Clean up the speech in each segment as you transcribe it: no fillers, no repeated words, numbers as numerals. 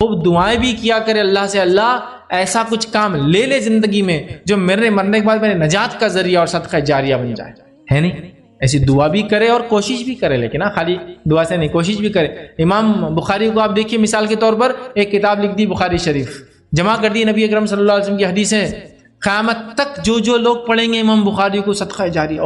خوب دعائیں بھی کیا کرے اللہ سے، اللہ ایسا کچھ کام لے لے زندگی میں جو میرے مرنے کے بعد میرے نجات کا ذریعہ اور صدقہ جاریہ بن جائے، ہے نہیں؟ ایسی دعا بھی کرے اور کوشش بھی کرے، لیکن خالی دعا سے نہیں، کوشش بھی کرے۔ امام بخاری کو آپ دیکھیے مثال کے طور پر، ایک کتاب لکھ دی بخاری شریف، جمع کر دی نبی اکرم صلی اللہ علیہ وسلم کی حدیث ہے، قیامت تک جو لوگ پڑھیں گے امام بخاری کو صدقہ جاری،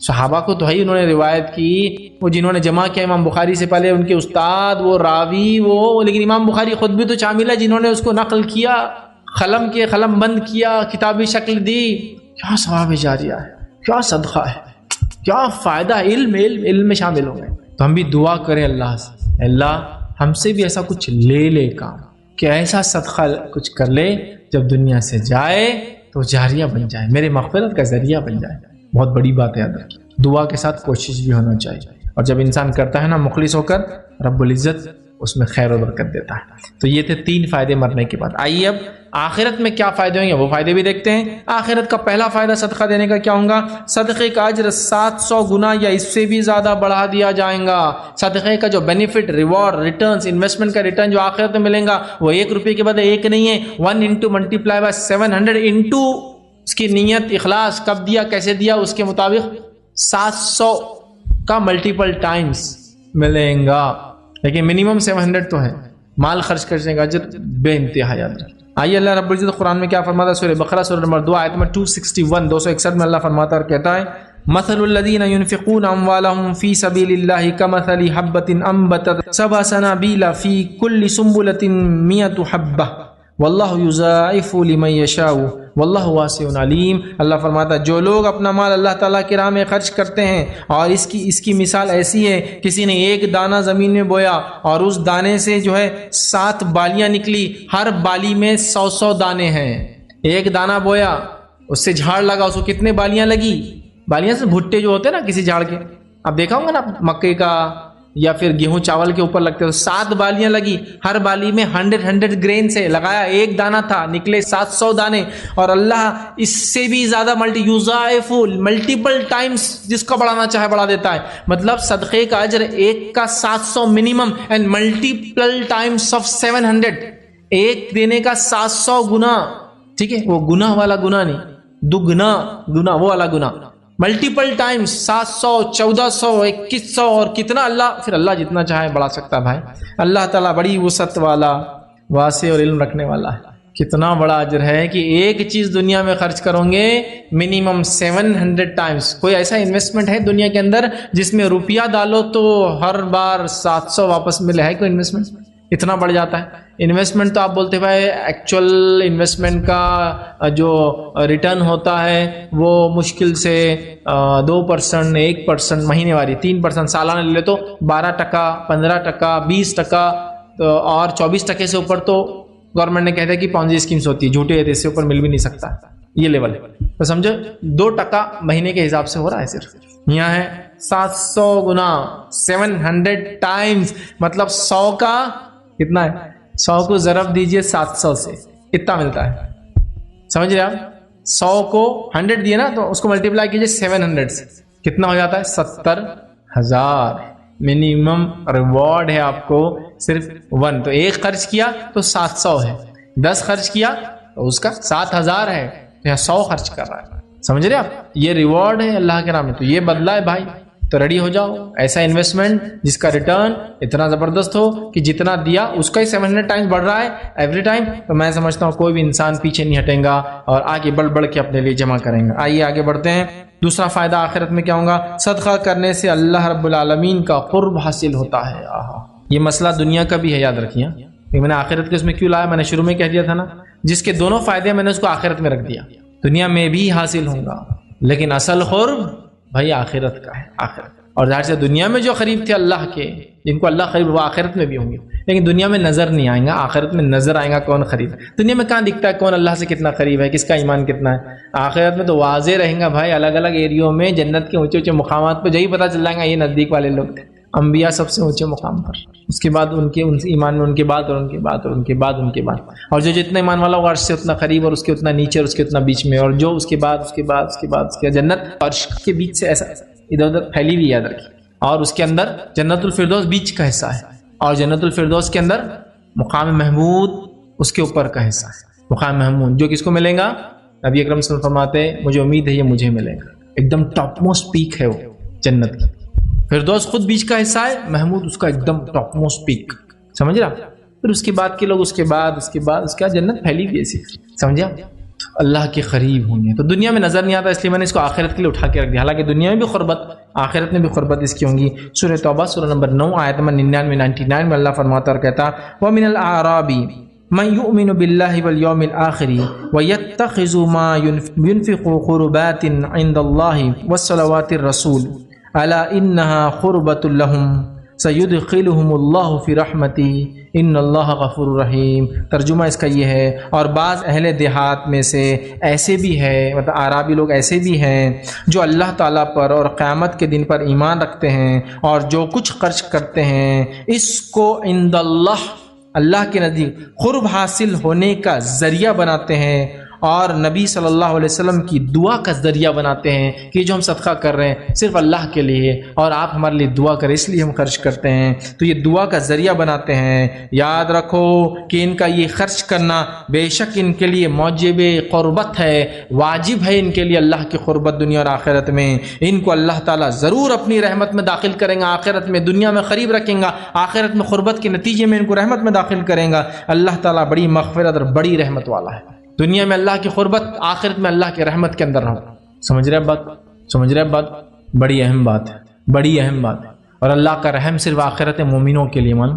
صحابہ کو تو ہے انہوں نے روایت کی، وہ جنہوں نے جمع کیا امام بخاری سے پہلے ان کے استاد، وہ راوی، وہ، لیکن امام بخاری خود بھی تو شامل ہے جنہوں نے اس کو نقل کیا، قلم بند کیا، کتابی شکل دی۔ کیا ثواب جاریہ ہے، کیا صدقہ ہے، کیا فائدہ، علم میں شامل ہو گئے۔ تو ہم بھی دعا کریں اللہ سے، اللہ ہم سے بھی ایسا کچھ لے کام، کہ ایسا صدقہ کچھ کر لے جب دنیا سے جائے تو جاریہ بن جائے، میرے مغفرت کا ذریعہ بن جائے۔ بہت بڑی بات ہے، یاد رکھیں، دعا کے ساتھ کوشش بھی ہونا چاہیے، اور جب انسان کرتا ہے نا مخلص ہو کر، رب العزت اس میں خیر و برکت دیتا ہے۔ تو یہ تھے 3 فائدے مرنے کے بعد۔ آئیے اب آخرت میں کیا فائدے ہوں گے وہ فائدے بھی دیکھتے ہیں۔ آخرت کا پہلا فائدہ صدقہ دینے کا کیا ہوگا؟ صدقے کا اجر 700 گنا یا اس سے بھی زیادہ بڑھا دیا جائے گا۔ صدقے کا جو بینیفٹ، ریوارڈ، ریٹرنز، انویسٹمنٹ کا ریٹرن جو آخرت میں ملیں گا وہ 1 روپے کے بدلے 1 نہیں ہے، 1 × ملٹیپلائی بائی 700 انٹو اس کی نیت، اخلاص، کب دیا، کیسے دیا، اس کے مطابق 700 کا ملٹیپل ٹائمز ملیں گا، لیکن منیمم 700 تو ہے۔ مال خرچ کرنے کا اجر بے انتہا، یاد رکھیں۔ آئیے اللہ رب العزت قرآن میں کیا فرماتا ہے، سورہ بقرہ سورہ نمبر 2 آیت نمبر 261 میں اللہ فرماتا ہے اور کہتا ہے، مثل الذین ينفقون اموالهم فی سبیل اللہ کمثل حبۃ انبتت 7 سنابل فی کل سنبلۃ 100 حبۃ واللہ یضاعف لمن یشاء واللہ واسع علیم۔ اللہ فرماتا ہے جو لوگ اپنا مال اللہ تعالیٰ کی راہ میں خرچ کرتے ہیں، اور اس کی مثال ایسی ہے، کسی نے 1 دانہ زمین میں بویا اور اس دانے سے جو ہے 7 بالیاں نکلی، ہر بالی میں 100 دانے ہیں۔ 1 دانہ بویا، اس سے جھاڑ لگا، اس کو کتنے بالیاں لگی؟ بالیاں سے بھٹے جو ہوتے ہیں نا کسی جھاڑ کے، اب دیکھا ہوگا نا مکے کا یا پھر گیہوں چاول کے اوپر لگتے ہیں، 7 بالیاں لگی، ہر بالی میں 100 گرین سے لگایا، 1 دانہ تھا، نکلے 700 دانے، اور اللہ اس سے بھی زیادہ ملٹیپل ٹائمز جس کو بڑھانا چاہے بڑھا دیتا ہے۔ مطلب صدقے کا اجر 1 کا 700 minimum and multiple Times of 700، 1 دینے کا 700 گنا، ٹھیک ہے، وہ گناہ والا گناہ نہیں، دگنا گناہ، وہ والا گناہ، ملٹیپل ٹائمز 700، 1400، 2100، اور کتنا اللہ جتنا چاہے بڑھا سکتا ہے۔ بھائی اللہ تعالیٰ بڑی وسعت والا، واسع اور علم رکھنے والا ہے۔ کتنا بڑا اجر ہے کہ ایک چیز دنیا میں خرچ کرو گے منیمم 700 ٹائمز۔ کوئی ایسا انویسٹمنٹ ہے دنیا کے اندر جس میں روپیہ ڈالو تو ہر بار 700 واپس ملے؟ ہے کوئی انویسٹمنٹ؟ اتنا بڑھ جاتا ہے انویسٹمنٹ۔ تو آپ بولتے بھائی ایکچوئل انویسٹمنٹ کا جو ریٹرن ہوتا ہے وہ مشکل سے 2%، 1% مہینے والی، 3% سالانہ لے لے تو 12%، 15%، 20%، اور 24% سے اوپر تو گورنمنٹ نے کہتا ہے کہ پونزی اسکیمز ہوتی ہے، جھوٹے، اس سے اوپر مل بھی نہیں سکتا، یہ لیول ہے۔ تو سمجھو 2% مہینے کے حساب سے ہو رہا ہے، صرف یہاں ہے 700 گنا 700 ٹائمز، مطلب 100 کا کتنا ہے، 100 کو ضرب دیجئے 700 سے، اتنا ملتا ہے۔ سمجھ رہے آپ؟ 100 کو 100 دیے نا تو اس کو ملٹیپلائی کیجئے 700 سے، کتنا ہو جاتا ہے؟ 70,000 منیمم ریوارڈ ہے آپ کو صرف 1۔ تو 1 خرچ کیا تو 700 ہے، 10 خرچ کیا تو اس کا 7,000 ہے، یہاں 100 خرچ کر رہا ہے۔ سمجھ رہے آپ؟ یہ ریوارڈ ہے اللہ کے نام میں، تو یہ بدلہ ہے بھائی۔ تو ریڈی ہو جاؤ ایسا انویسٹمنٹ جس کا ریٹرن اتنا زبردست ہو کہ جتنا دیا اس کا ہی 700 ٹائمز بڑھ رہا ہے ایوری ٹائم۔ تو میں سمجھتا ہوں کوئی بھی انسان پیچھے نہیں ہٹیں گا اور آگے بڑھ کے اپنے لیے جمع کریں گا۔ آئیے آگے بڑھتے ہیں۔ دوسرا فائدہ آخرت میں کیا ہوگا؟ صدقہ کرنے سے اللہ رب العالمین کا قرب حاصل ہوتا ہے۔ یہ مسئلہ دنیا کا بھی ہے، یاد رکھیے۔ میں نے آخرت کے اس میں کیوں لایا؟ میں نے شروع میں کہہ دیا تھا نا، جس کے دونوں فائدے میں نے اس کو آخرت میں رکھ دیا۔ دنیا میں بھی حاصل ہوں گا لیکن اصل قرب بھائی آخرت کا ہے، آخرت۔ اور ظاہر سے دنیا میں جو قریب تھے اللہ کے، جن کو اللہ قریب، وہ آخرت میں بھی ہوں گے، لیکن دنیا میں نظر نہیں آئیں گا، آخرت میں نظر آئیں گا کون قریب ہے۔ دنیا میں کہاں دکھتا ہے کون اللہ سے کتنا قریب ہے، کس کا ایمان کتنا ہے؟ آخرت میں تو واضح رہیں گا بھائی، الگ الگ ایریوں میں جنت کے اونچے اونچے مقامات پہ یہی پتہ چل جائے گا یہ نزدیک والے لوگ تھے۔ انبیاء سب سے اونچے مقام پر، اس کے بعد ان کے ایمان میں ان کے بعد اور ان کے بعد اور ان کے بعد ان کے بعد، اور جو جتنا ایمان والا وہ عرش سے اتنا قریب اور اس کے اتنا نیچے اور اس کے اتنا بیچ میں، اور جو اس کے بعد اس کے بعد اس کے بعد اس کے جنت عرش کے بیچ سے ایسا ادھر ادھر پھیلی ہوئی، یاد رکھیے۔ اور اس کے اندر جنت الفردوس بیچ کا حصہ ہے، اور جنت الفردوس کے اندر مقام محمود اس کے اوپر کا حصہ ہے. مقام محمود جو کس کو ملے گا؟ نبی اکرم صلی اللہ علیہ وسلم فرماتے ہیں مجھے امید ہے یہ مجھے ملے گا. ایک دم ٹاپ موسٹ پیک ہے وہ جنت کی. فردوس خود بیچ کا حصہ ہے، محمود اس کا ایک دم ٹاپ موسٹ پیک. سمجھ رہا؟ پھر اس کے بعد کے لوگ اس کے بعد اس کا جنت پھیلی ہوئی ایسی. سمجھا؟ اللہ کے قریب ہوں گے. تو دنیا میں نظر نہیں آتا اس لیے میں نے اس کو آخرت کے لیے اٹھا کے رکھ دیا. حالانکہ دنیا میں بھی قربت، آخرت میں بھی قربت اس کی ہوں گی. سورہ توبہ سورہ نمبر 9 آیت نمبر 99 میں اللہ فرماتا اور کہتا وَمِنَ الْأَعْرَابِ مَن يُؤْمِنُ بِاللَّهِ وَالْيَوْمِ الْآخِرِ وَيَتَّخِذُ مَا يُنْفِقُ قُرُبَاتٍ عِندَ اللَّهِ وَالصَّلَوَاتِ الرَّسُولِ أَلَا إِنَّهَا قُرْبَةٌ لَهُمْ سَيُدْخِلُهُمُ اللَّهُ فِي رَحْمَتِهِ إِنَّ اللَّهَ غَفُورٌ رَحِيمٌ. ترجمہ اس کا یہ ہے، اور بعض اہل دیہات میں سے ایسے بھی ہے، مطلب اعرابی لوگ ایسے بھی ہیں جو اللہ تعالیٰ پر اور قیامت کے دن پر ایمان رکھتے ہیں اور جو کچھ خرچ کرتے ہیں اس کو عند اللہ کے نزدیک قرب حاصل ہونے کا ذریعہ بناتے ہیں اور نبی صلی اللہ علیہ وسلم کی دعا کا ذریعہ بناتے ہیں کہ جو ہم صدقہ کر رہے ہیں صرف اللہ کے لیے اور آپ ہمارے لیے دعا کریں اس لیے ہم خرچ کرتے ہیں. تو یہ دعا کا ذریعہ بناتے ہیں. یاد رکھو کہ ان کا یہ خرچ کرنا بے شک ان کے لیے موجب قربت ہے، واجب ہے ان کے لیے اللہ کی قربت دنیا اور آخرت میں. ان کو اللہ تعالیٰ ضرور اپنی رحمت میں داخل کریں گا آخرت میں. دنیا میں قریب رکھیں گا، آخرت میں قربت کے نتیجے میں ان کو رحمت میں داخل کریں گا. اللہ تعالیٰ بڑی مغفرت اور بڑی رحمت والا ہے. دنیا میں اللہ کی قربت، آخرت میں اللہ کے رحمت کے اندر رہو. سمجھ رہے بات؟ بڑی اہم بات ہے، بڑی اہم بات ہے. اور اللہ کا رحم صرف آخرت مومنوں کے لیے. مان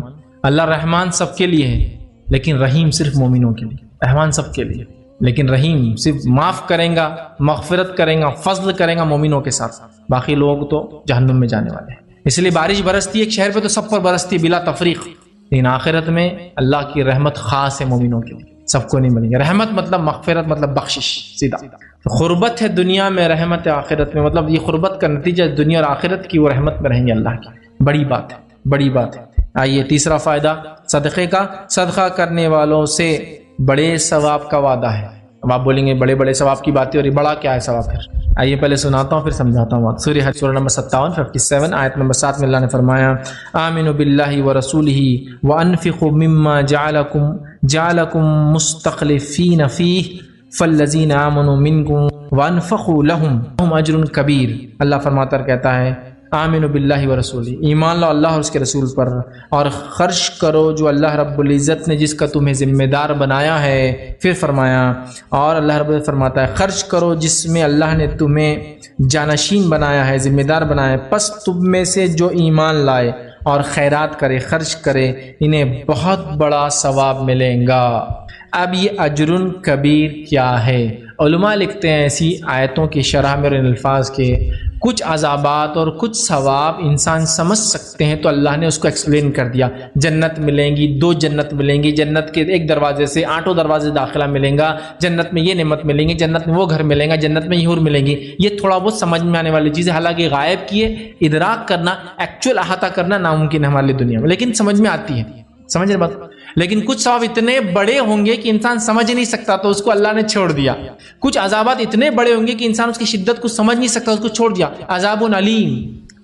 اللہ رحمان سب کے لیے ہے لیکن رحیم صرف مومنوں کے لیے. رحمان سب کے لیے لیکن رحیم صرف معاف کریں گا، مغفرت کریں گا، فضل کریں گا مومنوں کے ساتھ. باقی لوگ تو جہنم میں جانے والے ہیں. اس لیے بارش برستی ایک شہر پہ تو سب پر برستی بلا تفریق، لیکن آخرت میں اللہ کی رحمت خاص ہے مومنوں کے لیے، سب کو نہیں ملے گی. رحمت مطلب مغفرت، مطلب بخشش سیدھا. قربت ہے دنیا میں، رحمت ہے آخرت میں. مطلب یہ قربت کا نتیجہ دنیا اور آخرت کی وہ رحمت میں رہیں گے اللہ کی. بڑی بات ہے، بڑی بات ہے. آئیے تیسرا فائدہ صدقے کا. صدقہ کرنے والوں سے بڑے ثواب کا وعدہ ہے. اب آپ بولیں گے بڑے بڑے ثواب کی باتیں، اور یہ بڑا کیا ہے ثواب؟ پھر آئیے پہلے سناتا ہوں پھر سمجھاتا ہوں. سورہ حج سورہ نمبر 57 آیت نمبر 7 میں اللہ نے فرمایا آمنوا باللہ ورسولہ وانفقوا مما جعلکم مستخلفین فیہ فالذین آمنوا منکم وانفقوا لہم اجر کبیر. اللہ فرماتا کہتا ہے آمنوا باللہ ورسولہ، ایمان لاؤ اللہ اور اس کے رسول پر، اور خرچ کرو جو اللہ رب العزت نے جس کا تمہیں ذمہ دار بنایا ہے. پھر فرمایا اور اللہ رب العزت فرماتا ہے خرچ کرو جس میں اللہ نے تمہیں جانشین بنایا ہے، ذمہ دار بنایا ہے. پس تم میں سے جو ایمان لائے اور خیرات کرے، خرچ کرے، انہیں بہت بڑا ثواب ملے گا. اب یہ اجر کبیر کیا ہے؟ علماء لکھتے ہیں ایسی آیتوں کی شرح میں اور ان الفاظ کے کچھ عذابات اور کچھ ثواب انسان سمجھ سکتے ہیں تو اللہ نے اس کو ایکسپلین کر دیا. جنت ملیں گی، 2 جنت ملیں گی، جنت کے ایک دروازے سے 8 دروازے داخلہ ملیں گا، جنت میں یہ نعمت ملیں گی، جنت میں وہ گھر ملیں گا، جنت میں یہ حور ملیں گی. یہ تھوڑا بہت سمجھ میں آنے والی چیز ہے، حالانکہ غائب کی ہے، ادراک کرنا، ایکچوئل احاطہ کرنا ناممکن ہے ہماری دنیا میں، لیکن سمجھ میں آتی ہے. سمجھ رہے بات؟ لیکن کچھ ثواب اتنے بڑے ہوں گے کہ انسان سمجھ نہیں سکتا تو اس کو اللہ نے چھوڑ دیا. کچھ عذابات اتنے بڑے ہوں گے کہ انسان اس کی شدت کو سمجھ نہیں سکتا، اس کو چھوڑ دیا. عذاب علیم،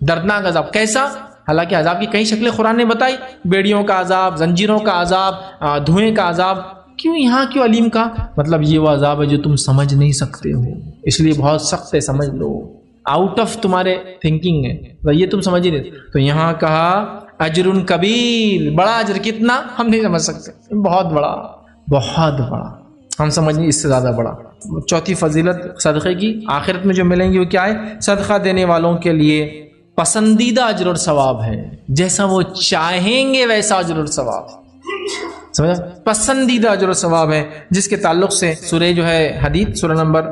دردناک عذاب. کیسا؟ حالانکہ عذاب کی کئی شکلیں قرآن نے بتائی، بیڑیوں کا عذاب، زنجیروں کا عذاب، دھوئیں کا عذاب. کیوں یہاں کیوں علیم کا؟ مطلب یہ وہ عذاب ہے جو تم سمجھ نہیں سکتے ہو، اس لیے بہت سخت ہے، سمجھ لو، آؤٹ آف تمہارے تھنکنگ ہے، یہ تم سمجھ ہی نہیں. تو یہاں کہا اجر کبیر، بڑا اجر. کتنا ہم نہیں سمجھ سکتے، بہت بڑا، بہت بڑا. ہم سمجھیں اس سے زیادہ بڑا. چوتھی فضیلت صدقے کی آخرت میں جو ملیں گی وہ کیا ہے؟ صدقہ دینے والوں کے لیے پسندیدہ اجر اور ثواب ہے، جیسا وہ چاہیں گے ویسا اجر اور ثواب. سمجھا؟ پسندیدہ اجر و ثواب ہے، جس کے تعلق سے سورہ جو ہے حدید سورہ نمبر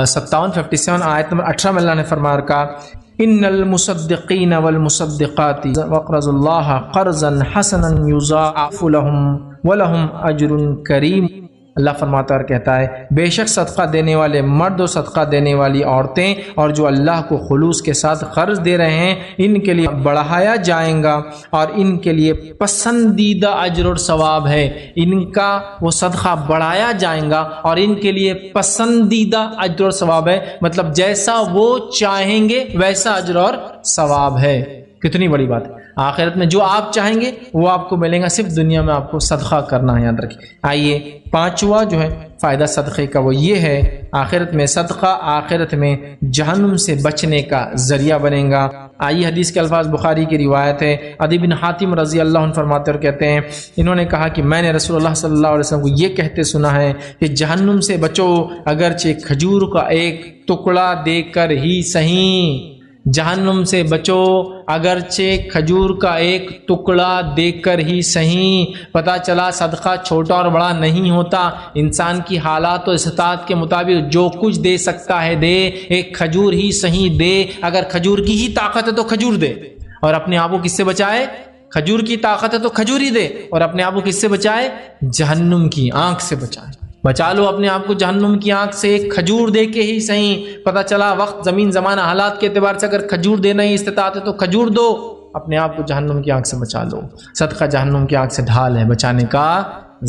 57 آیت نمبر 18 میں اللہ نے فرمایا کہا ان المصدقین والمصدقات وقرضوا اللہ قرضا حسنا یضاعف لهم ولهم اجر کریم. اللہ فرماتا اور کہتا ہے بے شک صدقہ دینے والے مرد و صدقہ دینے والی عورتیں اور جو اللہ کو خلوص کے ساتھ قرض دے رہے ہیں ان کے لیے بڑھایا جائیں گا اور ان کے لیے پسندیدہ اجر اور ثواب ہے. ان کا وہ صدقہ بڑھایا جائیں گا اور ان کے لیے پسندیدہ اجر اور ثواب ہے، مطلب جیسا وہ چاہیں گے ویسا اجر اور ثواب ہے. کتنی بڑی بات ہے. آخرت میں جو آپ چاہیں گے وہ آپ کو ملے گا، صرف دنیا میں آپ کو صدقہ کرنا ہے، یاد رکھیے۔ آئیے پانچواں جو ہے فائدہ صدقے کا وہ یہ ہے، آخرت میں صدقہ آخرت میں جہنم سے بچنے کا ذریعہ بنے گا۔ آئیے حدیث کے الفاظ بخاری کی روایت ہے، عدی بن حاتم رضی اللہ عنہ فرماتے اور کہتے ہیں، انہوں نے کہا کہ میں نے رسول اللہ صلی اللہ علیہ وسلم کو یہ کہتے سنا ہے کہ جہنم سے بچو اگرچہ کھجور کا ایک ٹکڑا دے کر ہی صحیح، جہنم سے بچو اگرچہ کھجور کا ایک ٹکڑا دے کر ہی صحیح۔ پتہ چلا صدقہ چھوٹا اور بڑا نہیں ہوتا، انسان کی حالات و استطاعت کے مطابق جو کچھ دے سکتا ہے دے، ایک کھجور ہی صحیح دے، اگر کھجور کی ہی طاقت ہے تو کھجور دے، اور اپنے آپ کو کس سے بچائے؟ کھجور کی طاقت ہے تو کھجور ہی دے، اور اپنے آپ کو کس سے بچائے؟ جہنم کی آنکھ سے بچائے۔ بچا لو اپنے آپ کو جہنم کی آنکھ سے، ایک کھجور دے کے ہی صحیح۔ پتہ چلا وقت زمین زمانہ حالات کے اعتبار سے اگر کھجور دینا ہی استطاعت ہے تو کھجور دو، اپنے آپ کو جہنم کی آنکھ سے بچا لو۔ صدقہ جہنم کی آنکھ سے ڈھال ہے، بچانے کا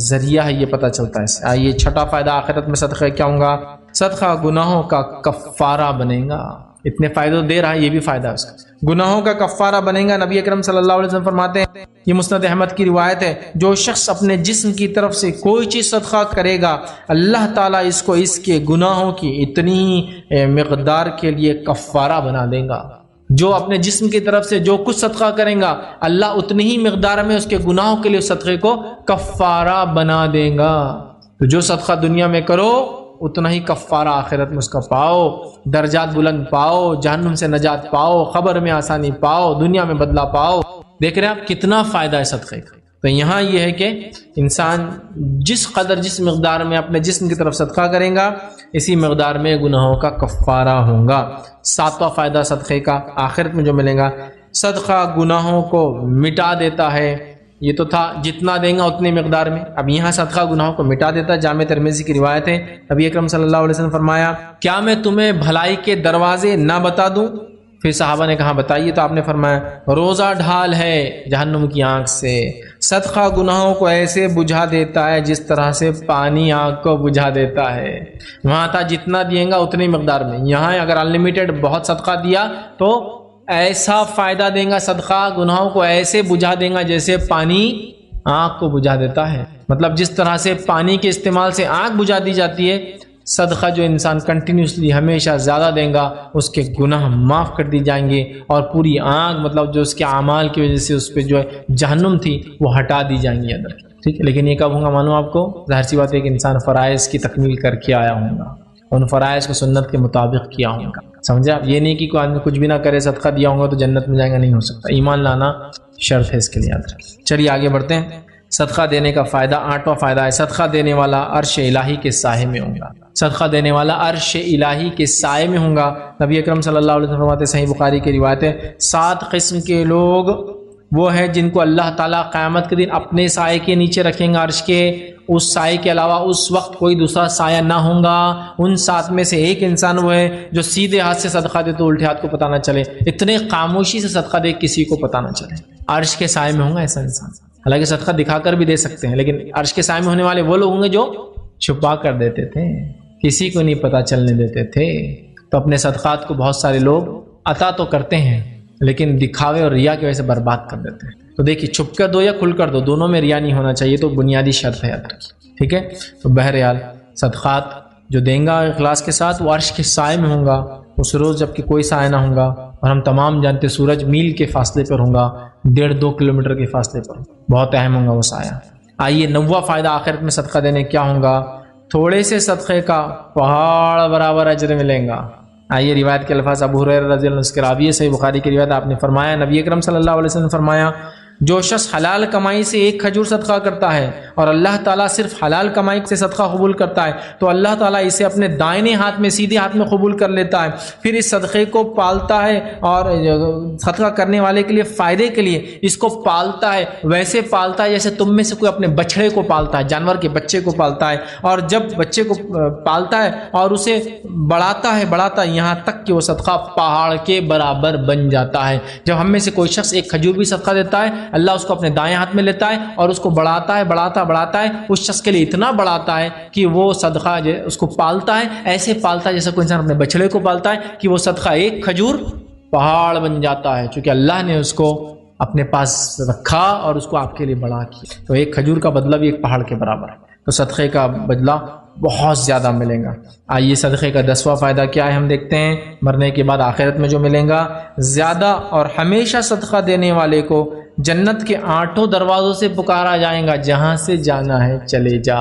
ذریعہ ہے، یہ پتہ چلتا ہے۔ آئیے چھٹا فائدہ آخرت میں صدقہ کیا ہوگا؟ صدقہ گناہوں کا کفارہ بنے گا۔ اتنے فائدے دے رہا ہے، یہ بھی فائدہ ہے اس کا، گناہوں کا کفارہ بنے گا۔ نبی اکرم صلی اللہ علیہ وسلم فرماتے ہیں، یہ مسند احمد کی روایت ہے، جو شخص اپنے جسم کی طرف سے کوئی چیز صدقہ کرے گا، اللہ تعالیٰ اس کو اس کے گناہوں کی اتنی مقدار کے لیے کفارہ بنا دے گا۔ جو اپنے جسم کی طرف سے جو کچھ صدقہ کریں گا، اللہ اتنی ہی مقدار میں اس کے گناہوں کے لیے صدقے کو کفارہ بنا دے گا۔ تو جو صدقہ دنیا میں کرو اتنا ہی کفارہ آخرت میں اس کا پاؤ، درجات بلند پاؤ، جہنم سے نجات پاؤ، خبر میں آسانی پاؤ، دنیا میں بدلہ پاؤ۔ دیکھ رہے ہیں آپ کتنا فائدہ ہے صدقے کا۔ تو یہاں یہ ہے کہ انسان جس قدر جس مقدار میں اپنے جسم کی طرف صدقہ کریں گا، اسی مقدار میں گناہوں کا کفارہ ہوگا۔ ساتواں فائدہ صدقے کا آخرت میں جو ملے گا، صدقہ گناہوں کو مٹا دیتا ہے۔ یہ تو تھا جتنا دیں گا اتنی مقدار میں، اب یہاں صدقہ گناہوں کو مٹا دیتا ہے۔ جامع ترمذی کی روایت ہے، نبی اکرم صلی اللہ علیہ وسلم فرمایا، کیا میں تمہیں بھلائی کے دروازے نہ بتا دوں؟ پھر صحابہ نے کہا بتائیے، تو آپ نے فرمایا، روزہ ڈھال ہے جہنم کی آنکھ سے، صدقہ گناہوں کو ایسے بجھا دیتا ہے جس طرح سے پانی آگ کو بجھا دیتا ہے۔ وہاں تھا جتنا دیے گا اتنی مقدار میں، یہاں اگر انلمیٹڈ بہت صدقہ دیا تو ایسا فائدہ دیں گا، صدقہ گناہوں کو ایسے بجھا دیں گا جیسے پانی آگ کو بجھا دیتا ہے۔ مطلب جس طرح سے پانی کے استعمال سے آگ بجھا دی جاتی ہے، صدقہ جو انسان کنٹینیوسلی ہمیشہ زیادہ دیں گا اس کے گناہ معاف کر دی جائیں گے، اور پوری آگ مطلب جو اس کے اعمال کی وجہ سے اس پہ جو ہے جہنم تھی وہ ہٹا دی جائیں گی اندر۔ ٹھیک ہے، لیکن یہ کب ہوگا معلوم آپ کو؟ ظاہر سی بات ہے کہ انسان فرائض کی تکمیل کر کے آیا ہوگا، ان فرائض کو سنت کے مطابق کیا ہوگا۔ سمجھے آپ؟ یہ نہیں کہ کوئی آدمی کچھ بھی نہ کرے صدقہ دیا ہوگا تو جنت میں جائے گا، نہیں ہو سکتا، ایمان لانا شرط ہے اس کے لیے، یاد رکھیں۔ چلیے آگے بڑھتے ہیں۔ صدقہ دینے کا فائدہ، آٹھواں فائدہ ہے، صدقہ دینے والا عرش الہی کے سائے میں ہوگا۔ صدقہ دینے والا عرش الہی کے سائے میں ہوگا۔ نبی اکرم صلی اللہ علیہ وسلم فرماتے ہیں، صحیح بخاری کی روایت ہے، 7 قسم کے لوگ وہ ہیں جن کو اللہ تعالیٰ قیامت کے دن اپنے سائے کے نیچے رکھیں گا، عرش کے، اس سائے کے علاوہ اس وقت کوئی دوسرا سایہ نہ ہوگا۔ ان 7 میں سے ایک انسان وہ ہے جو سیدھے ہاتھ سے صدقہ دے تو الٹے ہاتھ کو پتہ نہ چلے، اتنے خاموشی سے صدقہ دے کسی کو پتہ نہ چلے، عرش کے سائے میں ہوگا ایسا انسان۔ حالانکہ صدقہ دکھا کر بھی دے سکتے ہیں، لیکن عرش کے سائے میں ہونے والے وہ لوگ ہوں گے جو چھپا کر دیتے تھے، کسی کو نہیں پتہ چلنے دیتے تھے۔ تو اپنے صدقات کو بہت سارے لوگ عطا تو کرتے ہیں لیکن دکھاوے اور ریا کی وجہ سے برباد کر دیتے ہیں۔ تو دیکھیے، چھپ کر دو یا کھل کر دو، دونوں میں ریا نہیں ہونا چاہیے، تو بنیادی شرط ہے، یاد رکھیے، ٹھیک ہے۔ تو بہرحال صدقات جو دیں گا اخلاص کے ساتھ وہ عرش کے سائے میں ہوں گا اس روز، جب کہ کوئی سایہ نہ ہوگا، اور ہم تمام جانتے سورج میل کے فاصلے پر ہوگا، 1.5-2 کلومیٹر کے فاصلے پر، بہت اہم ہوگا وہ سایہ۔ آئیے 9واں فائدہ آخرت میں صدقہ دینے کیا ہوگا؟ تھوڑے سے صدقے کا پہاڑ برابر اجر ملیں گا۔ آئیے روایت کے الفاظ، ابو ہریرہ رضی اللہ عنہ کے راوی ہے، صحیح بخاری کی روایت، آپ نے فرمایا، نبی اکرم صلی اللہ علیہ وسلم نے فرمایا، جو شخص حلال کمائی سے 1 کھجور صدقہ کرتا ہے اور اللہ تعالیٰ صرف حلال کمائی سے صدقہ قبول کرتا ہے تو اللہ تعالیٰ اسے اپنے دائنے ہاتھ میں، سیدھے ہاتھ میں قبول کر لیتا ہے، پھر اس صدقے کو پالتا ہے، اور صدقہ کرنے والے کے لیے فائدے کے لیے اس کو پالتا ہے، ویسے پالتا ہے جیسے تم میں سے کوئی اپنے بچڑے کو پالتا ہے، جانور کے بچے کو پالتا ہے، اور جب بچے کو پالتا ہے اور اسے بڑھاتا ہے یہاں تک کہ وہ صدقہ پہاڑ کے برابر بن جاتا ہے۔ جب ہم میں سے کوئی شخص 1 کھجور بھی صدقہ دیتا ہے، اللہ اس کو اپنے دائیں ہاتھ میں لیتا ہے اور اس کو بڑھاتا ہے، اس شخص کے لیے اتنا بڑھاتا ہے کہ وہ صدقہ اس کو پالتا ہے، ایسے پالتا ہے جیسا کوئی انسان اپنے بچڑے کو پالتا ہے، کہ وہ صدقہ 1 کھجور پہاڑ بن جاتا ہے، چونکہ اللہ نے اس کو اپنے پاس رکھا اور اس کو آپ کے لیے بڑا کیا، تو ایک کھجور کا بدلہ بھی ایک پہاڑ کے برابر ہے، تو صدقے کا بدلہ بہت زیادہ ملے گا۔ آئیے صدقے کا 10واں فائدہ کیا ہے ہم دیکھتے ہیں، مرنے کے بعد آخرت میں جو ملیں گا، زیادہ اور ہمیشہ صدقہ دینے والے کو جنت کے 8 دروازوں سے پکارا جائے گا، جہاں سے جانا ہے چلے جا۔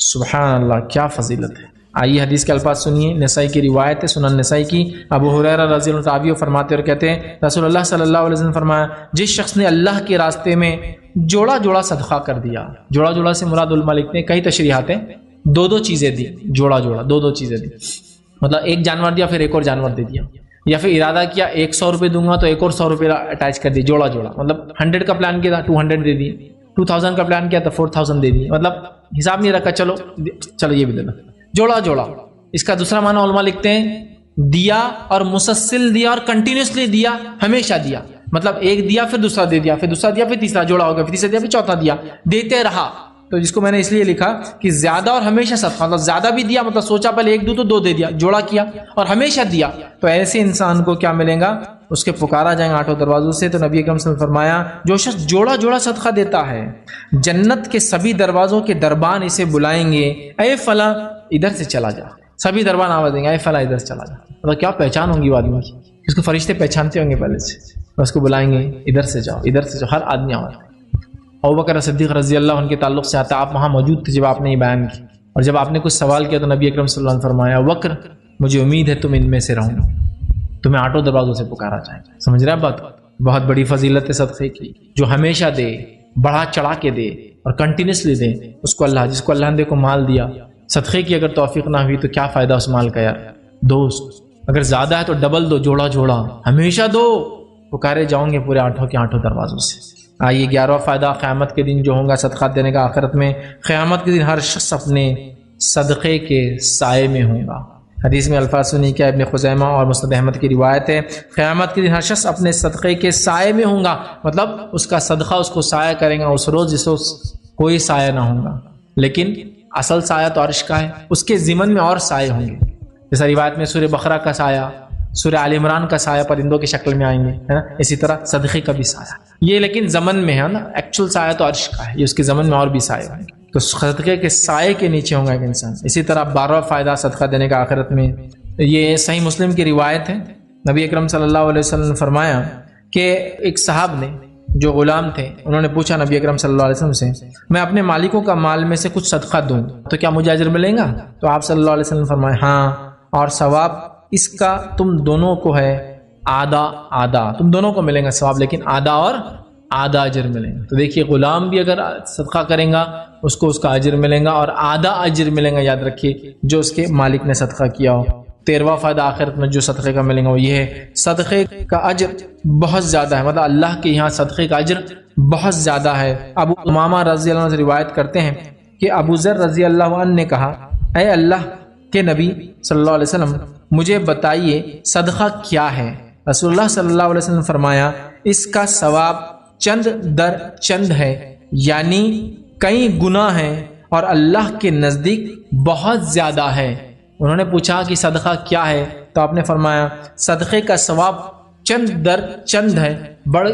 سبحان اللہ، کیا فضیلت ہے۔ آئیے حدیث کے الفاظ سنیے، نسائی کی روایت ہے، سنن نسائی کی، ابو ہریرہ رضی اللہ عنہ راوی فرماتے اور کہتے ہیں رسول اللہ صلی اللہ علیہ وسلم فرمایا، جس شخص نے اللہ کے راستے میں جوڑا جوڑا صدقہ کر دیا، جوڑا جوڑا سے مراد علماء لکھتے ہیں کئی تشریحات ہیں، دو چیزیں دی، جوڑا جوڑا دو چیزیں دی، مطلب ایک جانور دیا پھر ایک اور جانور دے دیا، یا پھر ارادہ کیا 100 روپے دوں گا تو ایک اور 100 روپے اٹیچ کر دی، جوڑا جوڑا، مطلب 100 کا پلان کیا تھا 200 دے دی، 2000 کا پلان کیا تھا 4000 دے دی، مطلب حساب نہیں رکھا، چلو یہ بھی دے دو، جوڑا جوڑا۔ اس کا دوسرا معنی علماء لکھتے ہیں دیا اور مسلسل دیا اور کنٹینیوسلی دیا، ہمیشہ دیا، مطلب ایک دیا پھر دوسرا دے دیا، پھر دوسرا دیا پھر تیسرا، جوڑا ہو گیا، پھر تیسرا دیا پھر چوتھا دیا، دیتے رہا۔ تو جس کو میں نے اس لیے لکھا کہ زیادہ اور ہمیشہ صدقہ، مطلب زیادہ بھی دیا، مطلب سوچا پہلے 1 دوں تو 2 دے دیا، جوڑا کیا، اور ہمیشہ دیا، تو ایسے انسان کو کیا ملے گا، اس کے پکارا جائیں گا 8 دروازوں سے۔ تو نبی اکرم صلی اللہ علیہ وسلم نے فرمایا جو شخص جوڑا جوڑا صدقہ دیتا ہے، جنت کے سبھی دروازوں کے دربان اسے بلائیں گے، اے فلاں ادھر سے چلا جا، سبھی دربان آواز دیں گے اے فلاں ادھر سے چلا جا، مطلب کیا پہچان ہوں گی وہ آدمی کی، اس کو فرشتے پہچانتے ہوں گے پہلے سے، اس کو بلائیں گے ادھر سے جاؤ ادھر سے جاؤ، ہر آدمی آواز دے۔ ابوبکر صدیق رضی اللہ عنہ کے تعلق سے آتا، آپ وہاں موجود تھے جب آپ نے یہ بیان کی، اور جب آپ نے کچھ سوال کیا تو نبی اکرم صلی اللہ علیہ وسلم نے فرمایا ابوبکر مجھے امید ہے تم ان میں سے رہو، تمہیں 8 دروازوں سے پکارا جائے گا۔ سمجھ رہے ہیں بات؟ بہت بڑی فضیلت ہے صدقے کی، جو ہمیشہ دے، بڑھا چڑھا کے دے اور کنٹینیوسلی دے، اس کو اللہ، جس کو اللہ نے دیکھو مال دیا، صدقے کی اگر توفیق نہ ہوئی تو کیا فائدہ اس مال کا یار دوست، اگر زیادہ ہے تو ڈبل دو، جوڑا جوڑا، ہمیشہ دو، پکارے جاؤں گے پورے 8 کے 8 دروازوں سے۔ آئیے 11واں فائدہ قیامت کے دن جو ہوگا صدقات دینے کا، آخرت میں قیامت کے دن ہر شخص اپنے صدقے کے سائے میں ہوگا۔ حدیث میں الفاظ سنی کیا، ابن خزیمہ اور مسند احمد کی روایت ہے، قیامت کے دن ہر شخص اپنے صدقے کے سائے میں ہوگا، مطلب اس کا صدقہ اس کو سایہ کرے گا اس روز جس روز کوئی سایہ نہ ہوگا، لیکن اصل سایہ تو عرش کا ہے، اس کے ضمن میں اور سائے ہوں گے، جیسا روایت میں سورہ بقرہ کا سایہ، سورہ آل عمران کا سایہ پرندوں کی شکل میں آئیں گے، ہے نا، اسی طرح صدقے کا بھی سایہ، یہ لیکن ضمن میں ہے نا، ایکچوئل سایہ تو عرش کا ہے، یہ اس کے ضمن میں اور بھی سایہ ہوں گے، تو صدقے کے سائے کے نیچے ہوگا ایک انسان۔ اسی طرح 12واں فائدہ صدقہ دینے کا آخرت میں، یہ صحیح مسلم کی روایت ہے، نبی اکرم صلی اللہ علیہ وسلم نے فرمایا کہ ایک صاحب نے جو غلام تھے، انہوں نے پوچھا نبی اکرم صلی اللہ علیہ وسلم سے میں اپنے مالکوں کا مال میں سے کچھ صدقہ دوں تو کیا مجھے اجر ملے گا؟ تو آپ صلی اللہ علیہ وسلم نے فرمایا ہاں، اور ثواب اس کا تم دونوں کو ہے آدھا آدھا، تم دونوں کو ملے گا ثواب، لیکن آدھا اور آدھا اجر ملے گا۔ تو دیکھیے غلام بھی اگر صدقہ کریں گا اس کو اس کا اجر ملے گا، اور آدھا اجر ملے گا، یاد رکھیے، جو اس کے مالک نے صدقہ کیا ہو۔ 13واں فائدہ آخرت میں جو صدقے کا ملے گا وہ یہ ہے، صدقے کا اجر بہت زیادہ ہے، مطلب اللہ کے یہاں صدقے کا اجر بہت زیادہ ہے۔ ابو امامہ رضی اللہ عنہ سے روایت کرتے ہیں کہ ابو ذر رضی اللہ عنہ نے کہا اے اللہ کے نبی صلی اللہ علیہ وسلم مجھے بتائیے صدقہ کیا ہے؟ رسول اللہ صلی اللہ علیہ وسلم نے فرمایا اس کا ثواب چند در چند ہے، یعنی کئی گنا ہیں اور اللہ کے نزدیک بہت زیادہ ہے۔ انہوں نے پوچھا کہ صدقہ کیا ہے تو آپ نے فرمایا صدقے کا ثواب چند در چند ہے،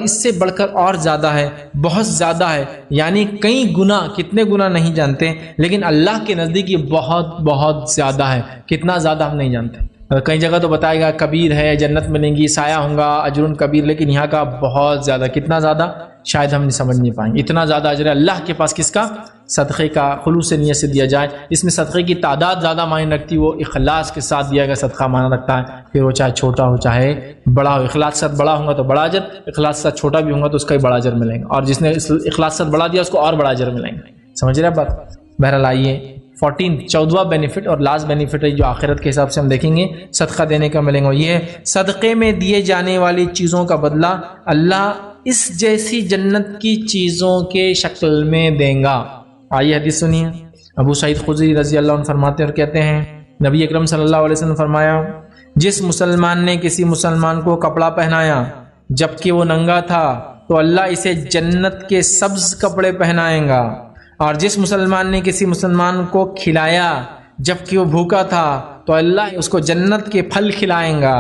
اس سے بڑھ کر اور زیادہ ہے، بہت زیادہ ہے، یعنی کئی گنا، کتنے گنا نہیں جانتے، لیکن اللہ کے نزدیک یہ بہت بہت زیادہ ہے۔ کتنا زیادہ ہم نہیں جانتے، کئی جگہ تو بتائے گا کبیر ہے، جنت ملیں گی، سایہ ہوں گا، اجر کبیر، لیکن یہاں کا بہت زیادہ، کتنا زیادہ شاید ہم نہیں سمجھ نہیں پائیں گے، اتنا زیادہ اجر اللہ کے پاس کس کا؟ صدقے کا، خلوص نیت سے دیا جائے۔ اس میں صدقے کی تعداد زیادہ معنی رکھتی، وہ اخلاص کے ساتھ دیا گیا صدقہ معنی رکھتا ہے، پھر وہ چاہے چھوٹا ہو چاہے بڑا ہو، اخلاص کے ساتھ بڑا ہوگا تو بڑا اجر، اخلاص کے ساتھ چھوٹا بھی ہوگا تو اس کا بھی بڑا اجر ملے گا، اور جس نے اخلاص کے ساتھ بڑا دیا اس کو اور بڑا اجر ملیں گے۔ سمجھ رہے ہیں بات؟ بہرحال آئیے 14واں بینیفٹ اور لاسٹ بینیفٹ ہے جو آخرت کے حساب سے ہم دیکھیں گے صدقہ دینے کا ملیں گا، یہ ہے صدقے میں دیے جانے والی چیزوں کا بدلہ اللہ اس جیسی جنت کی چیزوں کے شکل میں دیں گا۔ آئیے حدیث سنیے، ابو سعید خدری رضی اللہ عنہ فرماتے اور کہتے ہیں نبی اکرم صلی اللہ علیہ وسلم نے فرمایا جس مسلمان نے کسی مسلمان کو کپڑا پہنایا جبکہ وہ ننگا تھا تو اللہ اسے جنت کے سبز کپڑے پہنائے گا، اور جس مسلمان نے کسی مسلمان کو کھلایا جبکہ وہ بھوکا تھا تو اللہ اس کو جنت کے پھل کھلائیں گا،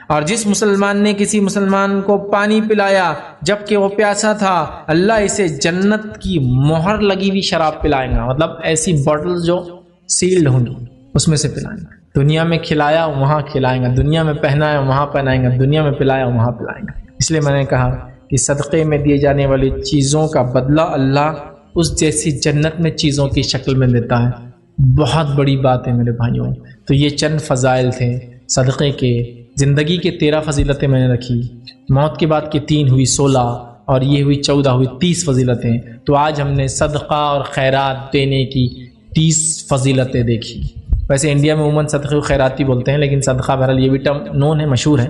اور جس مسلمان نے کسی مسلمان کو پانی پلایا جبکہ وہ پیاسا تھا، اللہ اسے جنت کی مہر لگی ہوئی شراب پلائے گا، مطلب ایسی بوٹل جو سیلڈ ہوں گی اس میں سے پلائیں گا۔ دنیا میں کھلایا وہاں کھلائیں گا، دنیا میں پہنایا وہاں پہنائیں گا، دنیا میں پلایا وہاں پلائیں گا۔ اس لیے میں نے کہا کہ صدقے میں دیے جانے والی چیزوں کا بدلہ اللہ اس جیسی جنت میں چیزوں کی شکل میں دیتا ہے۔ بہت بڑی بات ہے میرے بھائیوں۔ تو یہ چند فضائل تھے صدقے کے۔ زندگی کے 13 فضیلتیں میں نے رکھی، موت کے بعد کی 3 ہوئی 16، اور یہ ہوئی 14، ہوئی 30 فضیلتیں۔ تو آج ہم نے صدقہ اور خیرات دینے کی 30 فضیلتیں دیکھی۔ ویسے انڈیا میں عموماً صدقے و خیراتی بولتے ہیں، لیکن صدقہ بہرحال یہ بھی ٹرم نون ہے، مشہور ہے۔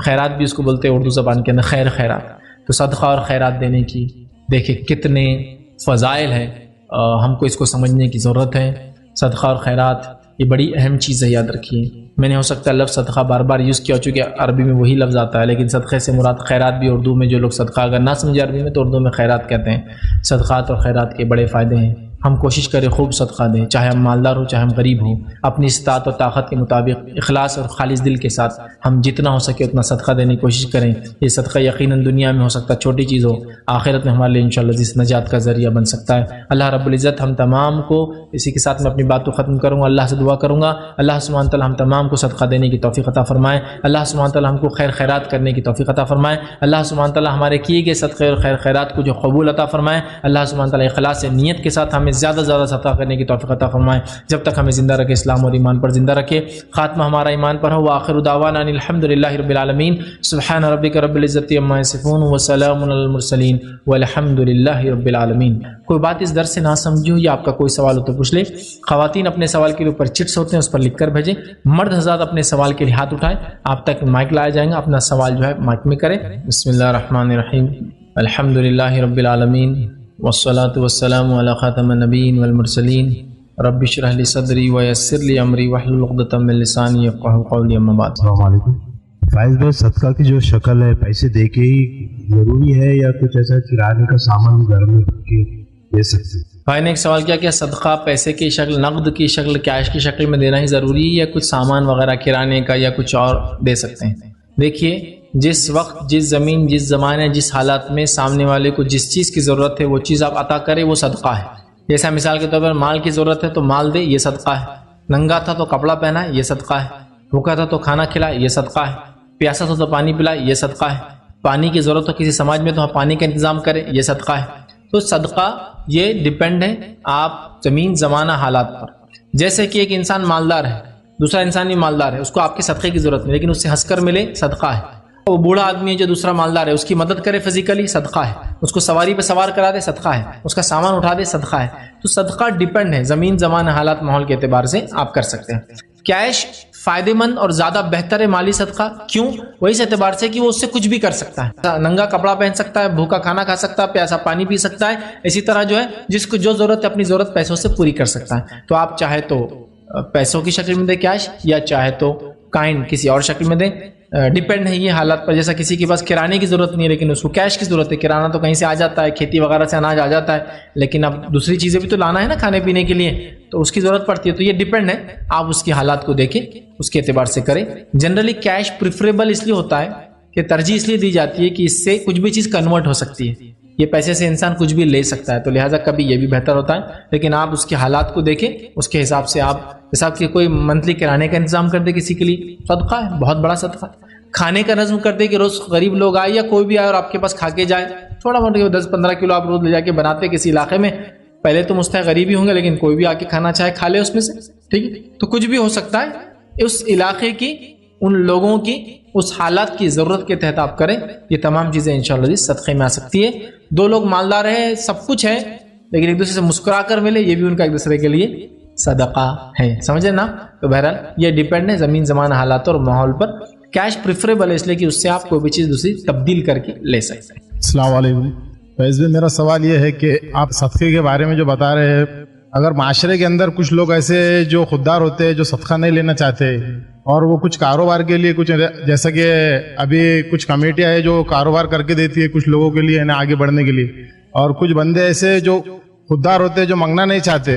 خیرات بھی اس کو بولتے ہیں اردو زبان کے اندر، خیر خیرات۔ تو صدقہ اور خیرات دینے کی دیکھیں کتنے فضائل ہیں، ہم کو اس کو سمجھنے کی ضرورت ہے۔ صدقہ اور خیرات یہ بڑی اہم چیز ہے، یاد رکھیے۔ میں نے ہو سکتا ہے لفظ صدقہ بار بار یوز کیا، چونکہ عربی میں وہی لفظ آتا ہے، لیکن صدقے سے مراد خیرات بھی اردو میں جو لوگ صدقہ اگر نہ سمجھے عربی میں تو اردو میں خیرات کہتے ہیں۔ صدقات اور خیرات کے بڑے فائدے ہیں۔ ہم کوشش کریں خوب صدقہ دیں، چاہے ہم مالدار ہوں چاہے ہم غریب ہوں، اپنی استطاعت اور طاقت کے مطابق اخلاص اور خالص دل کے ساتھ ہم جتنا ہو سکے اتنا صدقہ دینے کی کوشش کریں۔ یہ صدقہ یقیناً دنیا میں ہو سکتا ہے چھوٹی چیز ہو، آخرت میں ہمارے لیے انشاءاللہ جس نجات کا ذریعہ بن سکتا ہے۔ اللہ رب العزت ہم تمام کو، اسی کے ساتھ میں اپنی بات کو ختم کروں گا، اللہ سے دعا کروں گا اللہ سبحانہ تعالیٰ ہم تمام کو صدقہ دینے کی توفیق عطا فرمائے، اللہ سبحانہ تعالیٰ ہم کو خیر خیرات کرنے کی توفیق عطا فرمائے، اللہ سبحانہ تعالیٰ ہمارے کیے گئے صدقے اور خیر خیرات کو جو قبول عطا فرمائے، اللہ سبحانہ تعالیٰ اخلاص سے نیت کے ساتھ ہمیں زیادہ سے زیادہ صدقہ کرنے کی توفیق عطا فرمائے، جب تک ہمیں زندہ رکھے اسلام اور ایمان پر زندہ رکھے، خاتمہ ہمارا ایمان پر ہو۔ وآخر دعوانا ان الحمد للہ رب العالمین، سبحان ربک رب العزت عما یصفون وسلام علی المرسلین والحمد للہ رب العالمین۔ کوئی بات اس درس سے نہ سمجھو یا آپ کا کوئی سوال ہو تو پوچھ لیں۔ خواتین اپنے سوال کے اوپر چٹس ہوتے ہیں اس پر لکھ کر بھیجیں، مرد حضرات اپنے سوال کے لیے ہاتھ اٹھائیں، آپ تک مائک لایا جائے گا، اپنا سوال جو ہے مائک میں کریں۔ بسم اللہ الرحمن الرحیم، الحمد للہ رب العالمین والصلاة والسلام علی خاتم النبیین والمرسلین، رب اشرح لی صدری ویسر لی امری واحلل عقدۃ من لسانی یفقہوا قولی، اما بعد۔ السلام علیکم۔ فائز بھائی، صدقہ کی جو شکل ہے پیسے دے کے ہی ضروری ہے یا کچھ ایسا کرانے کا سامان گھر میں رکھ کے دے سکتے ہیں؟ بھائی نے ایک سوال کیا کہ صدقہ پیسے کی شکل، نقد کی شکل، کیش کی شکل میں دینا ہی ضروری ہے یا کچھ سامان وغیرہ کرانے کا یا کچھ اور دے سکتے ہیں؟ دیکھیے، جس وقت جس زمین جس زمانے جس حالات میں سامنے والے کو جس چیز کی ضرورت ہے وہ چیز آپ عطا کرے وہ صدقہ ہے۔ جیسا مثال کے طور پر مال کی ضرورت ہے تو مال دے، یہ صدقہ ہے۔ ننگا تھا تو کپڑا پہنا، یہ صدقہ ہے۔ بھوکا تھا تو کھانا کھلائے، یہ صدقہ ہے۔ پیاسا تھا تو پانی پلائے، یہ صدقہ ہے۔ پانی کی ضرورت ہو کسی سماج میں تو پانی کا انتظام کرے، یہ صدقہ ہے۔ تو صدقہ یہ ڈیپینڈ ہے آپ زمین زمانہ حالات پر۔ جیسے کہ ایک انسان مالدار ہے، دوسرا انسان بھی مالدار ہے، اس کو آپ کے صدقے کی ضرورت نہیں، لیکن اس سے ہنس کر ملے، صدقہ ہے۔ وہ بوڑھا آدمی ہے جو دوسرا مالدار ہے، اس کی مدد کرے فزیکلی، صدقہ ہے۔ اس کو سواری پہ سوار کرا دے، صدقہ ہے۔ اس کا سامان اٹھا دے، صدقہ ہے۔ تو صدقہ ڈیپینڈ ہے زمین زمانہ حالات ماحول کے اعتبار سے آپ کر سکتے ہیں۔ کیش فائدے مند اور زیادہ بہتر ہے مالی صدقہ، کیوں؟ وہ اس اعتبار سے کہ وہ اس سے کچھ بھی کر سکتا ہے، ننگا کپڑا پہن سکتا ہے، بھوکا کھانا کھا سکتا ہے، پیاسا پانی پی سکتا ہے، اسی طرح جو ہے جس کو جو ضرورت ہے اپنی ضرورت پیسوں سے پوری کر سکتا ہے۔ تو آپ چاہے تو پیسوں کی شکل میں دیں کیش، یا چاہے تو کائنڈ کسی اور شکل میں دیں، ڈیپینڈ ہے یہ حالات پر۔ جیسا کسی کے پاس کرانے کی ضرورت نہیں ہے لیکن اس کو کیش کی ضرورت ہے، کرانا تو کہیں سے آ جاتا ہے، کھیتی وغیرہ سے اناج آ جاتا ہے، لیکن اب دوسری چیزیں بھی تو لانا ہے نا کھانے پینے کے لیے، تو اس کی ضرورت پڑتی ہے۔ تو یہ ڈیپینڈ ہے، آپ اس کی حالات کو دیکھیں، اس کے اعتبار سے کریں۔ جنرلی کیش پریفریبل اس لیے ہوتا ہے کہ ترجیح اس لیے دی جاتی ہے کہ اس سے کچھ بھی چیز کنورٹ ہو سکتی ہے، یہ پیسے سے انسان کچھ بھی لے سکتا ہے، تو لہٰذا کبھی یہ بھی بہتر ہوتا ہے۔ لیکن آپ اس کے حالات کو دیکھیں، اس کے حساب سے آپ حساب کے کوئی منتھلی کرانے کا انتظام کر دے کسی کے لیے، صدقہ ہے، بہت بڑا صدقہ ہے۔ کھانے کا نظم کر دے کہ روز غریب لوگ آئے یا کوئی بھی آئے اور آپ کے پاس کھا کے جائے، تھوڑا موٹا 10-15 کلو آپ روز لے جا کے بناتے کسی علاقے میں، پہلے تو مستحق غریب ہی ہوں گے لیکن کوئی بھی آ کے کھانا چاہے کھا لے اس میں سے، ٹھیک ہے؟ تو کچھ بھی ہو سکتا ہے، اس علاقے کی ان لوگوں کی اس حالات کی ضرورت کے تحت آپ کریں، یہ تمام چیزیں انشاءاللہ جی صدقے میں آ سکتی ہے۔ دو لوگ مالدار ہیں، سب کچھ ہے، لیکن ایک دوسرے سے مسکرا کر ملے، یہ بھی ان کا ایک دوسرے کے لیے صدقہ ہے، سمجھے نا؟ تو بہرحال یہ ڈیپینڈ ہے زمین زمانہ حالات اور ماحول پر۔ کیش پریفریبل ہے اس لیے کہ اس سے آپ کوئی بھی چیز دوسری تبدیل کر کے لے سکتے ہیں۔ السلام علیکم فیض بھائی، میرا سوال یہ ہے کہ آپ صدقے کے بارے میں جو بتا رہے ہیں، اگر معاشرے کے اندر کچھ لوگ ایسے جو خوددار ہوتے ہیں جو صدقہ نہیں لینا چاہتے اور وہ کچھ کاروبار کے لیے کچھ، جیسا کہ ابھی کچھ کمیٹیاں ہیں جو کاروبار کر کے دیتی ہے کچھ لوگوں کے لیے آگے بڑھنے کے لیے، اور کچھ بندے ایسے جو خوددار ہوتے ہیں جو منگنا نہیں چاہتے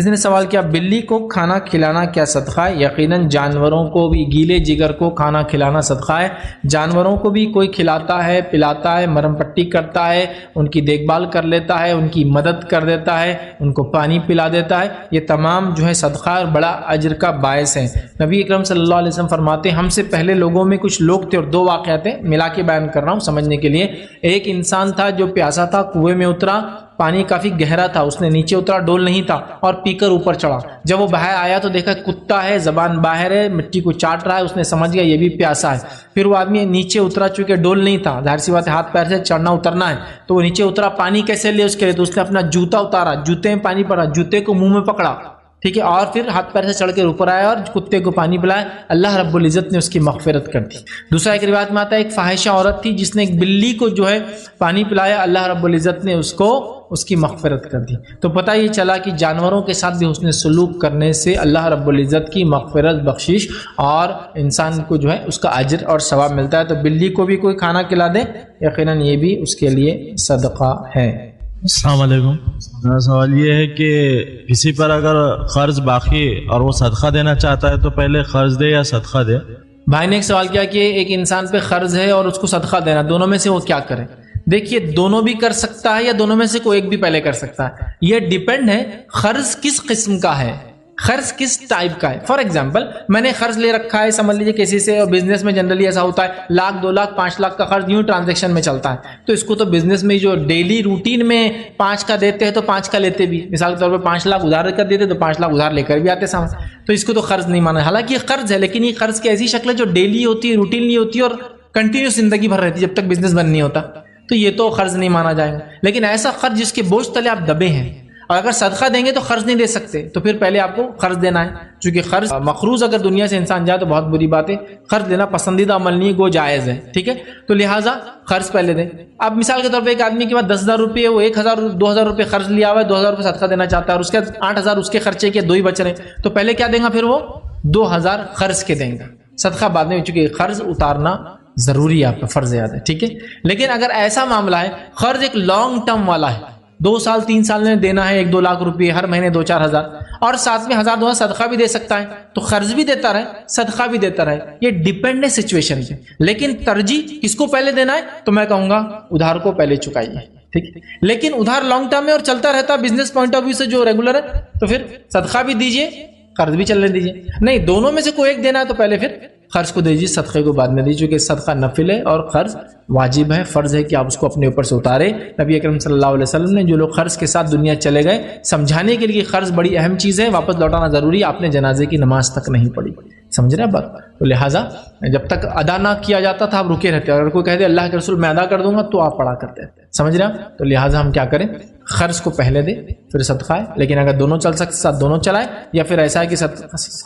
کسی نے سوال کیا بلی کو کھانا کھلانا کیا صدقہ ہے؟ یقیناً جانوروں کو بھی، گیلے جگر کو کھانا کھلانا صدقہ ہے۔ جانوروں کو بھی کوئی کھلاتا ہے، پلاتا ہے، مرہم پٹی کرتا ہے، ان کی دیکھ بھال کر لیتا ہے، ان کی مدد کر دیتا ہے، ان کو پانی پلا دیتا ہے، یہ تمام جو ہے صدقہ اور بڑا اجر کا باعث ہے۔ نبی اکرم صلی اللہ علیہ وسلم فرماتے ہیں ہم سے پہلے لوگوں میں کچھ لوگ تھے، اور دو واقعات ہیں ملا کے بیان کر رہا ہوں سمجھنے کے لیے۔ ایک انسان تھا جو پیاسا تھا، کنویں میں اترا، پانی کافی گہرا تھا، اس نے نیچے اترا، ڈول نہیں تھا، اور پی کر اوپر چڑھا۔ جب وہ باہر آیا تو دیکھا کتا ہے، زبان باہر ہے، مٹی کو چاٹ رہا ہے، اس نے سمجھ گیا یہ بھی پیاسا ہے۔ پھر وہ آدمی نیچے اترا، چونکہ ڈول نہیں تھا، ظاہر سی بات ہے ہاتھ پیر سے چڑھنا اترنا ہے، تو وہ نیچے اترا، پانی کیسے لے اس کے لیے؟ تو اس نے اپنا جوتا اتارا، جوتے میں پانی پڑا، جوتے کو منہ میں پکڑا، ٹھیک ہے، اور پھر ہاتھ پیر سے چڑھ کے اوپر آیا اور کتے کو پانی پلایا، اللہ رب العزت نے اس کی مغفرت کر دی۔ دوسرا ایک روایت میں آتا ہے ایک فاحشہ عورت تھی جس نے ایک بلی کو جو ہے پانی پلایا، اللہ رب العزت نے اس کی مغفرت کر دی۔ تو پتہ یہ چلا کہ جانوروں کے ساتھ بھی حسن سلوک کرنے سے اللہ رب العزت کی مغفرت، بخشش اور انسان کو جو ہے اس کا اجر اور ثواب ملتا ہے۔ تو بلی کو بھی کوئی کھانا کھلا دے، یقیناً یہ بھی اس کے لیے صدقہ ہے۔ السلام علیکم۔ میرا سوال یہ ہے کہ کسی پر اگر قرض باقی اور وہ صدقہ دینا چاہتا ہے تو پہلے قرض دے یا صدقہ دے؟ بھائی نے ایک سوال کیا کہ ایک انسان پہ قرض ہے اور اس کو صدقہ دینا، دونوں میں سے وہ کیا کرے؟ دیکھیے دونوں بھی کر سکتا ہے یا دونوں میں سے کوئی ایک بھی پہلے کر سکتا ہے، یہ ڈیپینڈ ہے قرض کس قسم کا ہے، قرض کس ٹائپ کا ہے۔ فار ایگزامپل میں نے قرض لے رکھا ہے، سمجھ لیجیے کسی سے، اور بزنس میں جنرلی ایسا ہوتا ہے 1,00,000 2,00,000 5,00,000 کا قرض یوں ٹرانزیکشن میں چلتا ہے، تو اس کو تو بزنس میں جو ڈیلی روٹین میں 5 کا دیتے ہیں تو 5 کا لیتے بھی، مثال کے طور پہ 5,00,000 ادھار کر دیتے تو 5,00,000 ادھار لے کر بھی آتے سامنے، تو اس کو تو قرض نہیں مانا۔ حالانکہ یہ قرض ہے، لیکن یہ قرض کی ایسی شکل ہے جو ڈیلی ہوتی ہے، روٹینلی ہوتی ہے اور کنٹینیوس زندگی بھر رہتی ہے جب تک بزنس بند نہیں ہوتا، تو یہ تو قرض نہیں مانا جائے گا۔ لیکن ایسا قرض جس کے بوجھ تلے آپ دبے ہیں، اور اگر صدقہ دیں گے تو قرض نہیں دے سکتے، تو پھر پہلے آپ کو قرض دینا ہے، چونکہ قرض مقروض اگر دنیا سے انسان جائے تو بہت بری بات ہے، قرض لینا پسندیدہ عمل نہیں، گو جائز ہے، ٹھیک ہے، تو لہٰذا قرض پہلے دیں۔ اب مثال کے طور پہ ایک آدمی کے پاس 10,000 روپے ہے، وہ 1,000 2,000 روپے قرض لیا ہوا ہے، 2,000 روپے صدقہ دینا چاہتا ہے، اور اس کے 8,000 اس کے خرچے کے 2 ہی بچ رہے ہیں، تو پہلے کیا دیں گا؟ پھر وہ 2,000 قرض کے دیں گا، صدقہ بعد میں، چونکہ قرض اتارنا ضروری ہے، آپ کا فرض یاد ہے، ٹھیک ہے۔ لیکن اگر ایسا معاملہ ہے قرض ایک لانگ ٹرم والا ہے، 2 سال 3 سال میں دینا ہے، 1-2 لاکھ روپے ہر مہینے 2-4 ہزار، اور ساتھ میں 1,000-2,000 صدقہ بھی دے سکتا ہے، تو قرض بھی دیتا رہے، صدقہ بھی دیتا رہے، یہ ڈیپینڈ ہے سچویشن پہ۔ لیکن ترجیح کس کو پہلے دینا ہے؟ تو میں کہوں گا ادھار کو پہلے چکائیے، ٹھیک ہے، لیکن ادھار لانگ ٹرم میں اور چلتا رہتا بزنس پوائنٹ آف ویو سے جو ریگولر ہے، تو پھر صدقہ بھی دیجیے، قرض بھی چلنے دیجیے۔ نہیں، دونوں میں سے کوئی ایک دینا ہے تو پہلے پھر قرض کو دیجیے، صدقے کو بعد میں دیجیے، کیونکہ صدقہ نفل ہے اور قرض واجب ہے، فرض ہے کہ آپ اس کو اپنے اوپر سے اتارے۔ نبی اکرم صلی اللہ علیہ وسلم نے جو لوگ قرض کے ساتھ دنیا چلے گئے، سمجھانے کے لیے قرض بڑی اہم چیز ہے، واپس لوٹانا ضروری ہے، آپ نے جنازے کی نماز تک نہیں پڑھی، سمجھ رہے ہیں بات؟ تو لہٰذا جب تک ادا نہ کیا جاتا تھا آپ رکے رہتے، اگر کوئی کہہ دے اللہ کے رسول میں ادا کر دوں گا تو آپ پڑھا کرتے، سمجھ رہے ہیں؟ تو لہٰذا ہم کیا کریں؟ قرض کو پہلے دے پھر صدقہ ہے، لیکن اگر دونوں چل سکتے ساتھ دونوں چلائے، یا پھر ایسا ہے کہ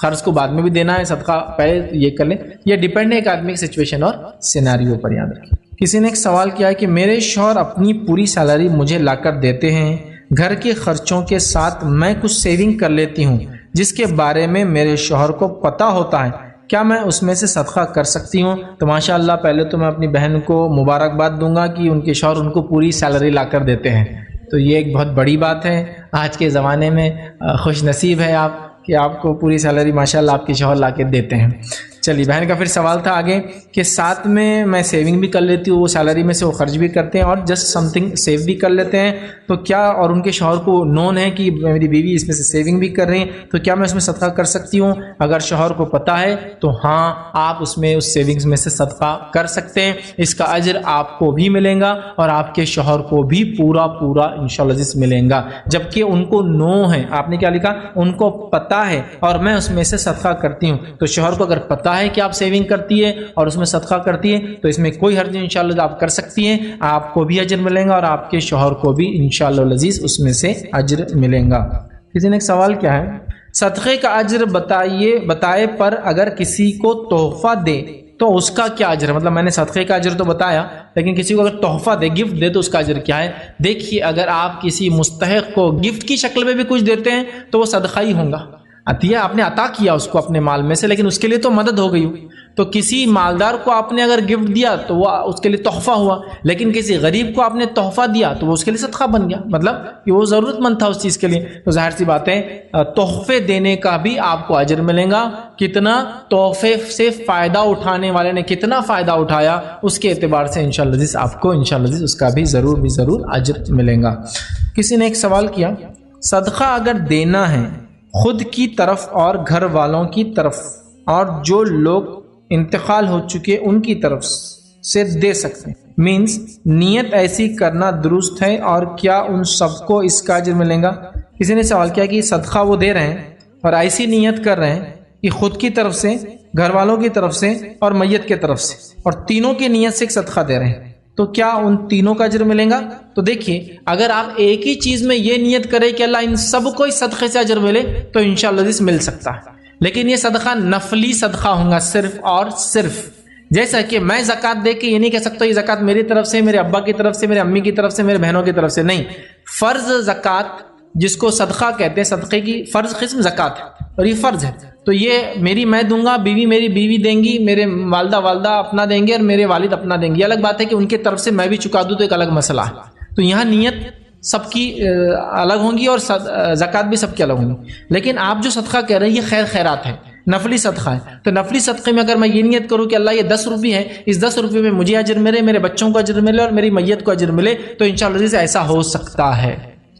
قرض کو بعد میں بھی دینا ہے، صدقہ پہلے یہ کر لیں، یہ ڈیپینڈ ہے ایک آدمی کی سچویشن اور سیناریو پر، یاد رکھیں۔ کسی نے ایک سوال کیا ہے کہ میرے شوہر اپنی پوری سیلری مجھے لا کر دیتے ہیں، گھر کے خرچوں کے ساتھ میں کچھ سیونگ کر لیتی ہوں جس کے بارے میں میرے شوہر کو پتہ ہوتا ہے، کیا میں اس میں سے صدقہ کر سکتی ہوں؟ تو ماشاءاللہ پہلے تو میں اپنی بہن کو مبارکباد دوں گا کہ ان کے شوہر ان کو پوری سیلری لا کر دیتے ہیں، تو یہ ایک بہت بڑی بات ہے، آج کے زمانے میں خوش نصیب ہے آپ کہ آپ کو پوری سیلری ماشاءاللہ آپ کے شوہر لا کے دیتے ہیں۔ چلیے، بہن کا پھر سوال تھا آگے کہ ساتھ میں سیونگ بھی کر لیتی ہوں، وہ سیلری میں سے وہ خرچ بھی کرتے ہیں اور جسٹ سم تھنگ سیو بھی کر لیتے ہیں، تو کیا، اور ان کے شوہر کو نون ہے کہ میری بیوی اس میں سے سیونگ بھی کر رہی ہیں، تو کیا میں اس میں صدقہ کر سکتی ہوں؟ اگر شوہر کو پتہ ہے تو ہاں، آپ اس سیونگز میں سے صدقہ کر سکتے ہیں، اس کا اجر آپ کو بھی ملے گا اور آپ کے شوہر کو بھی پورا انشاءاللہ جس ملے گا، جبکہ ان کو نو ہے، آپ نے کیا لکھا؟ ان کو پتہ ہے اور میں اس میں سے صدقہ کرتی ہوں، تو شوہر کو اگر پتہ ہے کہ آپ سیونگ کرتی ہے اور اس میں صدقہ کرتی ہے تو اس میں کوئی حرج نہیں، انشاءاللہ آپ کر سکتی ہیں، آپ کو بھی اجر ملے گا اور آپ کے شوہر کو بھی انشاءاللہ العزیز اس میں سے اجر ملے گا۔ کسی نے ایک سوال کیا ہے، صدقے کا اجر بتائے پر اگر کسی کو تحفہ دے تو اس کا کیا اجر ہے؟ مطلب میں نے صدقے کا اجر تو بتایا، لیکن کسی کو اگر تحفہ دے، گفٹ دے، تو اس کا اجر کیا ہے؟ دیکھیے، اگر آپ کسی مستحق کو گفٹ کی شکل میں بھی کچھ دیتے ہیں تو وہ صدقہ ہی ہوگا، عطیہ آپ نے عطا کیا اس کو اپنے مال میں سے، لیکن اس کے لیے تو مدد ہو گئی. تو کسی مالدار کو آپ نے اگر گفٹ دیا تو وہ اس کے لیے تحفہ ہوا، لیکن کسی غریب کو آپ نے تحفہ دیا تو وہ اس کے لیے صدقہ بن گیا، مطلب کہ وہ ضرورت مند تھا اس چیز کے لیے. تو ظاہر سی بات ہے تحفے دینے کا بھی آپ کو اجر ملے گا. کتنا تحفے سے فائدہ اٹھانے والے نے کتنا فائدہ اٹھایا اس کے اعتبار سے انشاءاللہ عزیز آپ کو انشاءاللہ عزیز اس کا بھی ضرور اجر ملے گا. کسی نے ایک سوال کیا، صدقہ اگر دینا ہے خود کی طرف اور گھر والوں کی طرف اور جو لوگ انتقال ہو چکے ان کی طرف سے دے سکتے ہیں، مینز نیت ایسی کرنا درست ہے، اور کیا ان سب کو اس کا اجر ملے گا؟ کسی نے سوال کیا کہ صدقہ وہ دے رہے ہیں اور ایسی نیت کر رہے ہیں کہ خود کی طرف سے، گھر والوں کی طرف سے اور میت کی طرف سے، اور تینوں کی نیت سے ایک صدقہ دے رہے ہیں، تو کیا ان تینوں کا اجر ملے گا؟ تو دیکھیے اگر آپ ایک ہی چیز میں یہ نیت کریں کہ اللہ ان سب کو اس صدقے سے اجر ملے تو انشاءاللہ اس مل سکتا ہے، لیکن یہ صدقہ نفلی صدقہ ہوگا صرف اور صرف. جیسا کہ میں زکوٰۃ دے کے یہ نہیں کہہ سکتا یہ زکوٰۃ میری طرف سے، میرے ابا کی طرف سے، میرے امی کی طرف سے، میرے بہنوں کی طرف سے، نہیں. فرض زکوٰۃ جس کو صدقہ کہتے ہیں، صدقے کی فرض قسم زکوٰۃ ہے اور یہ فرض ہے، تو یہ میری میں دوں گا، بیوی میری بیوی دیں گی، میرے والدہ اپنا دیں گے اور میرے والد اپنا دیں گے. یہ الگ بات ہے کہ ان کی طرف سے میں بھی چکا دوں تو ایک الگ مسئلہ ہے. تو یہاں نیت سب کی الگ ہوں گی اور زکوٰۃ بھی سب کی الگ ہوں گی. لیکن آپ جو صدقہ کہہ رہے ہیں یہ خیرات ہے، نفلی صدقہ ہے. تو نفلی صدقے میں اگر میں یہ نیت کروں کہ اللہ یہ 10 روپے ہے، اس 10 روپے میں مجھے اجر ملے، میرے بچوں کو اجر ملے اور میری میت کو اجر ملے، تو انشاءاللہ ایسا ہو سکتا ہے،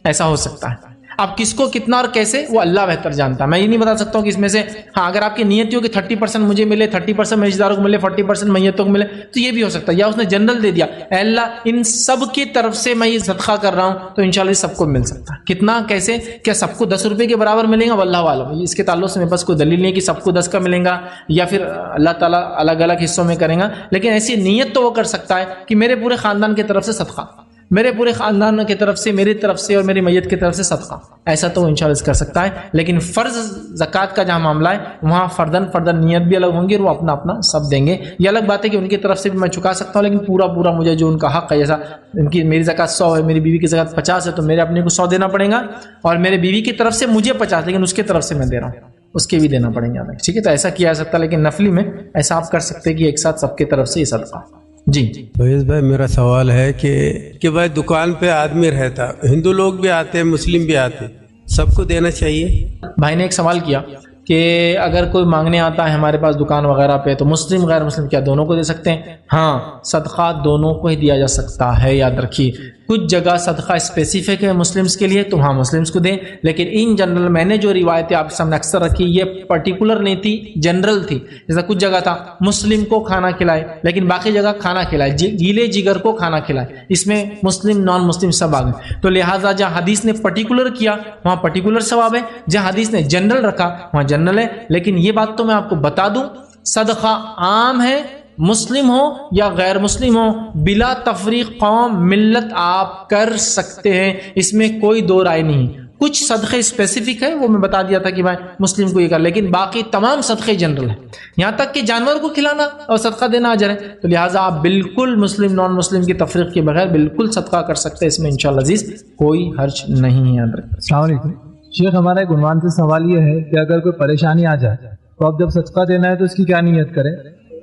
ایسا ہو سکتا ہے. اب کس کو کتنا اور کیسے وہ اللہ بہتر جانتا ہے، میں یہ نہیں بتا سکتا ہوں کہ اس میں سے ہاں اگر آپ کی نیت ہو کہ 30% مجھے ملے، 30% میرے رشتہ داروں کو ملے، 40% میتوں کو ملے، تو یہ بھی ہو سکتا ہے. یا اس نے جنرل دے دیا اے اللہ ان سب کی طرف سے میں یہ صدقہ کر رہا ہوں، تو انشاءاللہ سب کو مل سکتا ہے. کتنا کیسے، کیا سب کو 10 روپے کے برابر ملے گا؟ واللہ عالم. اس کے تعلق سے میرے پاس کوئی دلیل نہیں ہے کہ سب کو 10 کا ملے گا یا پھر اللہ تعالیٰ الگ الگ حصوں میں کرے گا، لیکن ایسی نیت تو وہ کر سکتا ہے کہ میرے پورے خاندان کی طرف سے صدقہ، میرے پورے خاندان کی طرف سے، میری طرف سے اور میری میت کی طرف سے صدقہ، ایسا تو وہ انشاءاللہ کر سکتا ہے. لیکن فرض زکوٰۃ کا جہاں معاملہ ہے وہاں فردن نیت بھی الگ ہوں گی اور وہ اپنا اپنا سب دیں گے. یہ الگ بات ہے کہ ان کی طرف سے بھی میں چکا سکتا ہوں، لیکن پورا مجھے جو ان کا حق ہے، جیسا ان کی میری زکوٰۃ 100 ہے، میری بیوی کی زکوٰۃ 50 ہے، تو میرے اپنے کو 100 دینا پڑے گا، اور میرے بیوی کی طرف سے مجھے 50، لیکن اس کی طرف سے میں دے رہا ہوں، اس کے بھی دینا پڑیں گے الگ. ٹھیک ہے، تو ایسا کیا جا سکتا ہے. لیکن نفلی میں ایسا آپ کر سکتے کہ ایک ساتھ سب کی طرف سے یہ صدقہ. جی فیض بھائی میرا سوال ہے کہ بھائی دکان پہ آدمی رہتا، ہندو لوگ بھی آتے ہیں، مسلم بھی آتے، سب کو دینا چاہیے؟ بھائی نے ایک سوال کیا کہ اگر کوئی مانگنے آتا ہے ہمارے پاس دکان وغیرہ پہ تو مسلم غیر مسلم کیا دونوں کو دے سکتے ہیں؟ ہاں، صدقہ دونوں کو ہی دیا جا سکتا ہے. یاد رکھیے کچھ جگہ صدقہ اسپیسیفک ہے مسلمس کے لیے تو ہاں مسلمس کو دیں، لیکن ان جنرل میں نے جو روایتیں آپ کے سامنے اکثر رکھی یہ پرٹیکولر نہیں تھی، جنرل تھی. جیسا کچھ جگہ تھا مسلم کو کھانا کھلائے لیکن باقی جگہ کھانا کھلائے، گیلے جگر کو کھانا کھلائے، اس میں مسلم نان مسلم سب آ گئے. تو لہٰذا جہاں حدیث نے پرٹیکولر کیا وہاں پرٹیکولر ثواب ہے، جہاں حدیث نے جنرل رکھا وہاں جنرل ہے. لیکن یہ بات تو میں آپ کو بتا دوں صدقہ عام ہے، مسلم ہو یا غیر مسلم ہو، بلا تفریق قوم ملت آپ کر سکتے ہیں، اس میں کوئی دو رائے نہیں. کچھ صدقے اسپیسیفک ہے وہ میں بتا دیا تھا کہ بھائی مسلم کو یہ کر، لیکن باقی تمام صدقے جنرل ہیں، یہاں تک کہ جانور کو کھلانا اور صدقہ دینا اجر ہے. تو لہٰذا آپ بالکل مسلم نان مسلم کی تفریق کے بغیر بالکل صدقہ کر سکتے ہیں، اس میں انشاءاللہ عزیز کوئی حرج نہیں ہے. یاد رکھیں. السلام علیکم شیخ، ہمارا ایک عنوان سے سوال یہ ہے کہ اگر کوئی پریشانی آ جائے تو اب جب صدقہ دینا ہے تو اس کی کیا نیت کریں؟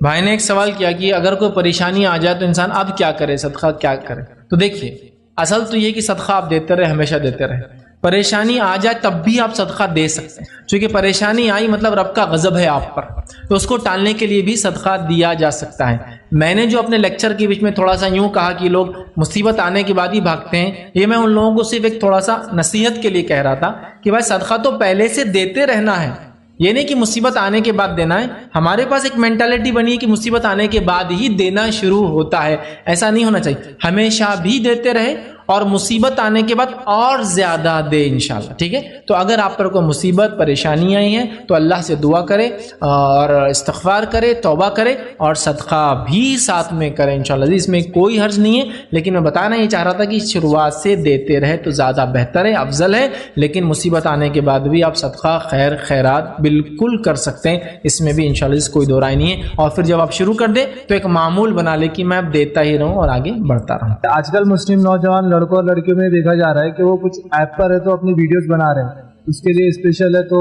بھائی نے ایک سوال کیا کہ اگر کوئی پریشانی آ جائے تو انسان اب کیا کرے، صدقہ کیا کرے. تو دیکھیے اصل تو یہ کہ صدقہ آپ دیتے رہے، ہمیشہ دیتے رہے. پریشانی آ جائے تب بھی آپ صدقہ دے سکتے ہیں، چونکہ پریشانی آئی مطلب رب کا غضب ہے آپ پر، تو اس کو ٹالنے کے لیے بھی صدقہ دیا جا سکتا ہے. میں نے جو اپنے لیکچر کے بیچ میں تھوڑا سا یوں کہا کہ لوگ مصیبت آنے کے بعد ہی بھاگتے ہیں، یہ میں ان لوگوں کو صرف ایک تھوڑا سا نصیحت کے لیے کہہ رہا تھا کہ بھائی صدقہ تو پہلے سے دیتے رہنا ہے، یہ نہیں کہ مصیبت آنے کے بعد دینا ہے. ہمارے پاس ایک مینٹالٹی بنی ہے کہ مصیبت آنے کے بعد ہی دینا شروع ہوتا ہے، ایسا نہیں ہونا چاہیے. ہمیشہ بھی دیتے رہے اور مصیبت آنے کے بعد اور زیادہ دے انشاءاللہ. ٹھیک ہے، تو اگر آپ پر کوئی مصیبت پریشانی آئی ہے تو اللہ سے دعا کرے اور استغفار کرے، توبہ کرے اور صدقہ بھی ساتھ میں کرے انشاءاللہ. اس میں کوئی حرج نہیں ہے، لیکن میں بتانا یہ چاہ رہا تھا کہ شروعات سے دیتے رہے تو زیادہ بہتر ہے، افضل ہے. لیکن مصیبت آنے کے بعد بھی آپ صدقہ خیرات بالکل کر سکتے ہیں، اس میں بھی انشاءاللہ کوئی دو رائے نہیں ہے. اور پھر جب آپ شروع کر دیں تو ایک معمول بنا لے کہ میں اب دیتا ہی رہوں اور آگے بڑھتا رہوں. آج کل مسلم نوجوان لڑکوں اور لڑکیوں میں دیکھا جا رہا ہے کہ وہ کچھ ایپ پر ہے تو اپنی ویڈیوز بنا رہے ہیں، اس کے لیے اسپیشل ہے تو